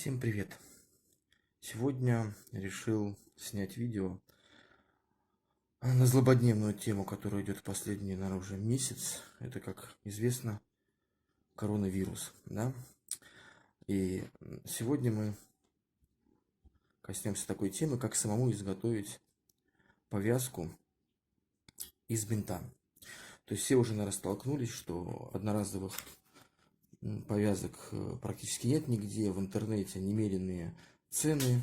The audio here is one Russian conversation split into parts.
Всем привет! Сегодня решил снять видео на злободневную тему, которая идет в последний, наверное, уже месяц. Это, как известно, коронавирус, да? И сегодня мы коснемся такой темы, как самому изготовить повязку из бинта. То есть все уже, наверное, столкнулись, что одноразовых повязок практически нет нигде, в интернете немеренные цены,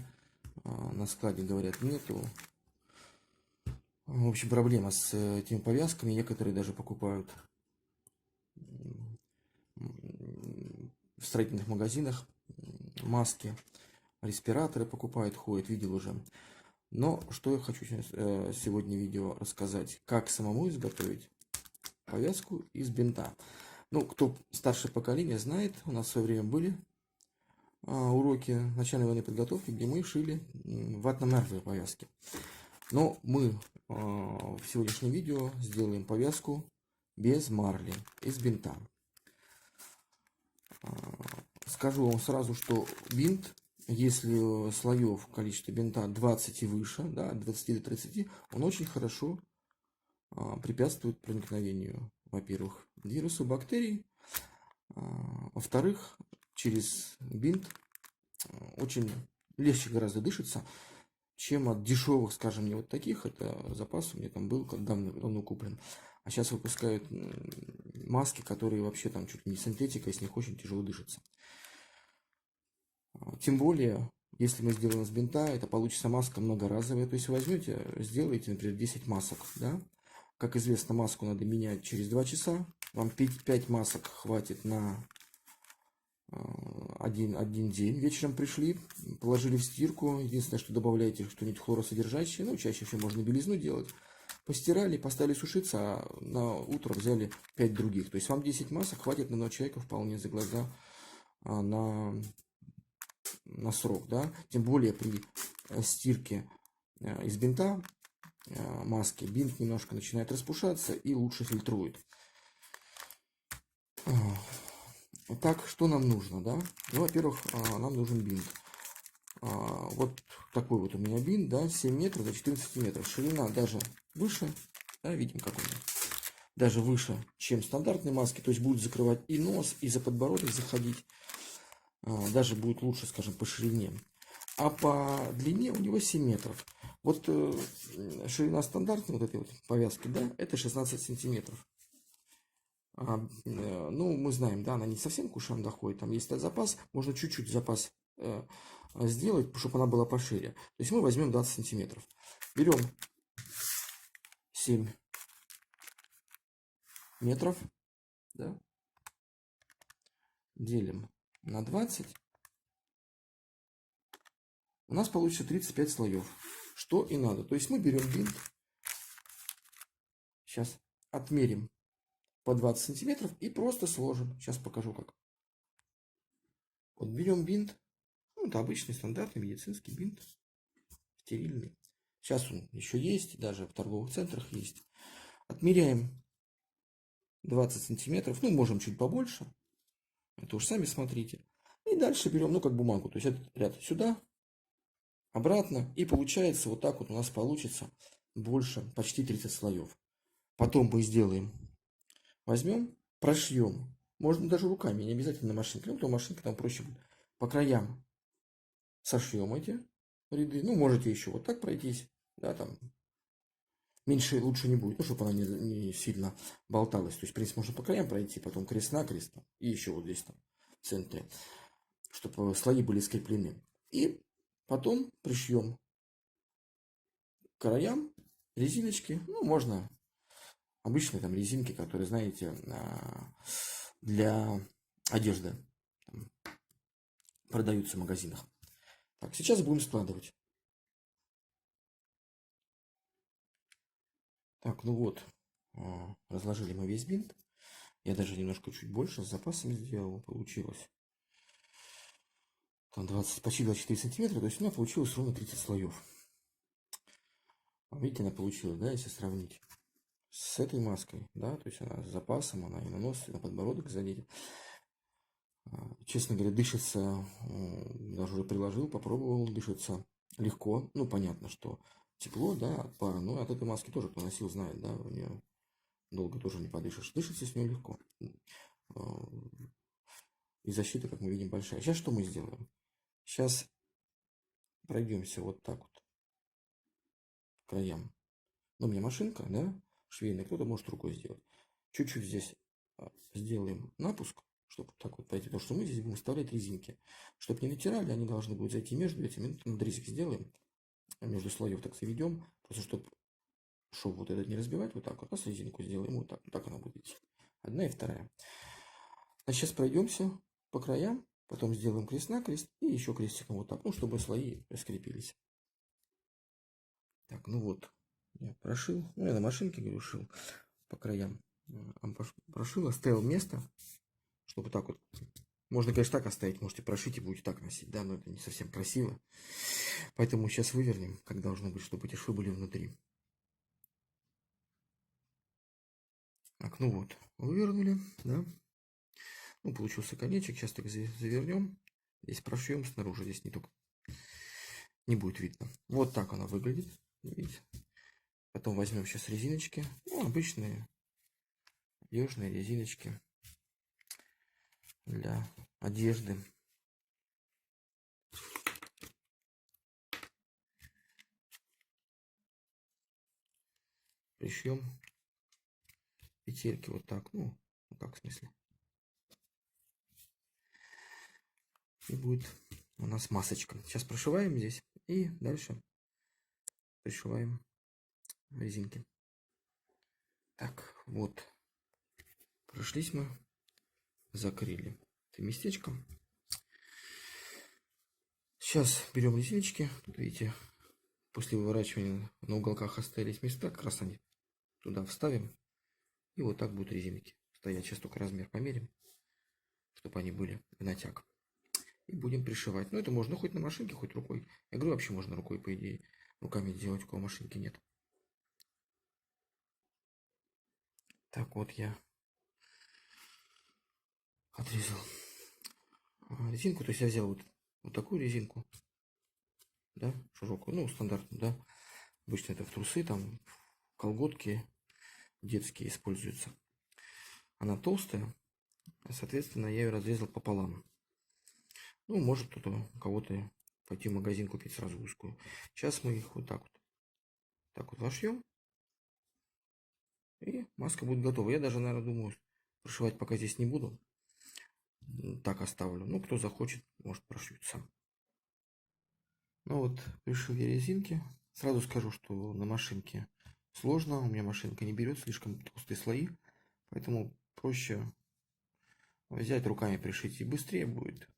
на складе, говорят, нету. В общем, проблема с этими повязками. Некоторые даже покупают в строительных магазинах маски, респираторы покупают, ходят, видел уже. Но что я хочу сегодня видео рассказать, как самому изготовить повязку из бинта. Ну, кто старшее поколение знает, у нас в свое время были уроки начальной военной подготовки, где мы шили ватно-мертвые повязки. Но мы в сегодняшнем видео сделаем повязку без марли, из бинта. Скажу вам сразу, что бинт, если слоев количество бинта 20 и выше, да, от 20 до 30, он очень хорошо препятствует проникновению, во-первых, вирусов, бактерий, во-вторых, через бинт очень легче гораздо дышится, чем от дешевых, скажем, не вот таких. Это запас у меня там был, давно куплен. А сейчас выпускают маски, которые вообще там чуть ли не синтетика, и с них очень тяжело дышится. Тем более, если мы сделаем из бинта, это получится маска многоразовая. То есть возьмете, сделаете, например, 10 масок. Да? Как известно, маску надо менять через 2 часа. Вам 5 масок хватит на один день. Вечером пришли, положили в стирку. Единственное, что добавляете что-нибудь хлоросодержащее. Ну, чаще всего можно белизну делать. Постирали, поставили сушиться, а на утро взяли 5 других. То есть вам 10 масок хватит на одного человека вполне за глаза на срок. Да? Тем более при стирке из бинта маски, бинт немножко начинает распушаться и лучше фильтрует. Так, что нам нужно, да? Ну, во-первых, нам нужен бинт. Вот такой вот у меня бинт, да, 7 метров до 14 сантиметров. Ширина даже выше, да, видим, как он. Даже выше, чем стандартные маски. То есть будет закрывать и нос, и за подбородок заходить. Даже будет лучше, скажем, по ширине. А по длине у него 7 метров. Вот ширина стандартной вот этой вот повязки, да, это 16 сантиметров. Ну, мы знаем, да, она не совсем к ушам доходит, там есть запас, можно чуть-чуть запас сделать, чтобы она была пошире. То есть мы возьмем 20 сантиметров. Берем 7 метров, да, делим на 20. У нас получится 35 слоев, что и надо. То есть мы берем бинт, сейчас отмерим по 20 сантиметров и просто сложим. Сейчас покажу как. Вот берем бинт, ну, это обычный стандартный медицинский бинт, стерильный. Сейчас он еще есть, даже в торговых центрах есть. Отмеряем 20 сантиметров, ну, можем чуть побольше. Это уж сами смотрите. И дальше берем, ну, как бумагу. То есть этот ряд сюда, обратно. И получается, вот так вот у нас получится больше, почти 30 слоев. Потом мы сделаем, возьмем, прошьем. Можно даже руками, не обязательно машинкой. Ну, то машинка там проще будет. По краям сошьем эти ряды. Ну, можете еще вот так пройтись. Да, там меньше лучше не будет, ну, чтобы она не сильно болталась. То есть, в принципе, можно по краям пройти, потом крест-накрест. И еще вот здесь там в центре, чтобы слои были скреплены. И потом пришьем к краям резиночки. Ну, можно обычные там резинки, которые, знаете, для одежды там продаются в магазинах. Так, сейчас будем складывать. Так, ну вот, разложили мы весь бинт. Я даже немножко чуть больше с запасом сделал, получилось. Там 20, почти 24 сантиметра, то есть у меня получилось ровно 30 слоев. Видите, она получилась, да, если сравнить с этой маской, да, то есть она с запасом, она и на нос, и на подбородок заденет. Честно говоря, дышится, даже уже приложил, попробовал, дышится легко. Ну, понятно, что тепло, да, от пара, но от этой маски тоже, кто носил, знает, да, у нее долго тоже не подышишь. Дышится с нее легко. И защита, как мы видим, большая. Сейчас что мы сделаем? Сейчас пройдемся вот так вот к краям. Ну, у меня машинка, да, швейная, кто-то может рукой сделать. Чуть-чуть здесь сделаем напуск, чтобы так вот пойти, потому что мы здесь будем вставлять резинки. Чтобы не натирали, они должны будут зайти между этими, ну, надрезик сделаем, между слоев так заведем, просто чтобы шов вот этот не разбивать, вот так вот, раз резинку сделаем, вот так она будет идти. Одна и вторая. Значит, сейчас пройдемся по краям, потом сделаем крест-накрест и еще крестиком вот так, ну, чтобы слои скрепились. Так, ну вот, я прошил, ну, я на машинке, говорю, шил по краям. Прошил, оставил место, чтобы так вот. Можно, конечно, так оставить, можете прошить и будете так носить, да, но это не совсем красиво. Поэтому сейчас вывернем, как должно быть, чтобы эти швы были внутри. Так, ну вот, вывернули, да. Ну, получился конечек, сейчас так завернем. Здесь прошьем снаружи, здесь не будет видно. Вот так она выглядит, видите. Потом возьмем сейчас резиночки, ну, обычные надежные резиночки для одежды. Пришьем петельки вот так, ну как в смысле. И будет у нас масочка. Сейчас прошиваем здесь и дальше пришиваем резинки. Так, вот. Прошлись мы, закрыли это местечко. Сейчас берем резиночки. Тут, видите, после выворачивания на уголках остались места, как раз они туда вставим. И вот так будут резинки стоять. Сейчас только размер померим, чтобы они были в натяг. И будем пришивать. Ну, это можно хоть на машинке, хоть рукой. Я говорю, вообще можно рукой, по идее, руками делать, у кого машинки нет. Так, вот я отрезал резинку. То есть я взял вот такую резинку, да, широкую, ну, стандартную, да. Обычно это в трусы, там, колготки детские используются. Она толстая, соответственно, я ее разрезал пополам. Ну, может кто-то, у кого-то пойти в магазин купить сразу узкую. Сейчас мы их вот так вот вошьем. И маска будет готова. Я даже, наверное, думаю, прошивать пока здесь не буду. Так оставлю. Ну, кто захочет, может прошить сам. Ну вот, пришил я резинки. Сразу скажу, что на машинке сложно. У меня машинка не берет слишком толстые слои. Поэтому проще взять руками пришить. И быстрее будет.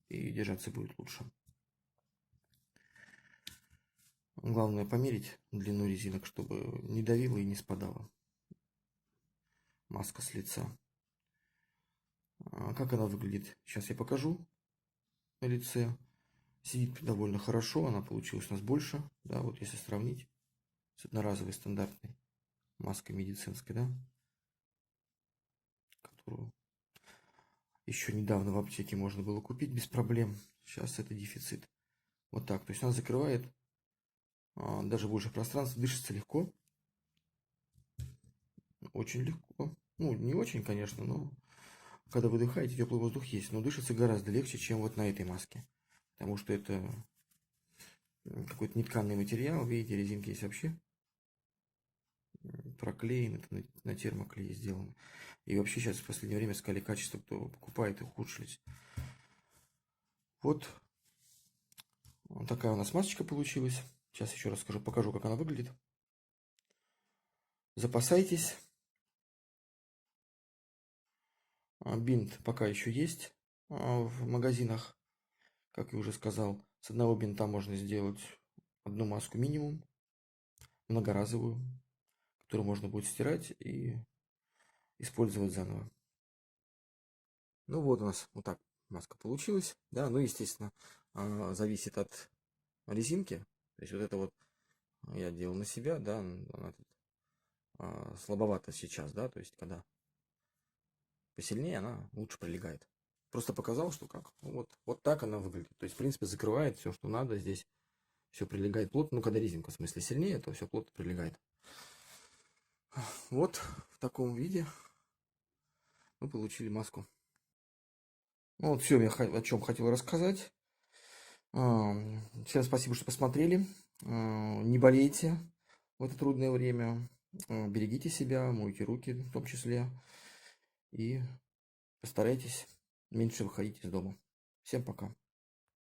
И держаться будет лучше. Главное померить длину резинок, чтобы не давило и не спадала маска с лица. Как она выглядит? Сейчас я покажу на лице. Сидит довольно хорошо, она получилась у нас больше. Да, вот если сравнить с одноразовой стандартной маской медицинской, да, которую еще недавно в аптеке можно было купить без проблем. Сейчас это дефицит. Вот так. То есть она закрывает даже больше пространства, дышится легко. Очень легко. Ну, не очень, конечно, но когда выдыхаете, теплый воздух есть. Но дышится гораздо легче, чем вот на этой маске. Потому что это какой-то нетканный материал. Видите, резинки есть вообще проклеен, это на термоклее сделано. И вообще сейчас в последнее время сказали, качество, кто покупает, ухудшились. Вот такая у нас масочка получилась. Сейчас еще раз скажу, покажу, как она выглядит. Запасайтесь. Бинт пока еще есть в магазинах. Как я уже сказал, с одного бинта можно сделать одну маску минимум, многоразовую, которую можно будет стирать и использовать заново. Ну вот у нас вот так маска получилась. Да, ну естественно, зависит от резинки. То есть вот это вот я делал на себя, да, она слабовато сейчас, да, то есть когда посильнее, она лучше прилегает. просто показал, что как. Вот так она выглядит. То есть, в принципе, закрывает все, что надо. Здесь все прилегает плотно. Ну, когда резинка, в смысле, сильнее, то все плотно прилегает. Вот в таком виде мы получили маску. Ну, вот все, я о чем хотел рассказать. Всем спасибо, что посмотрели. Не болейте в это трудное время. Берегите себя, мойте руки в том числе. И постарайтесь меньше выходить из дома. Всем пока.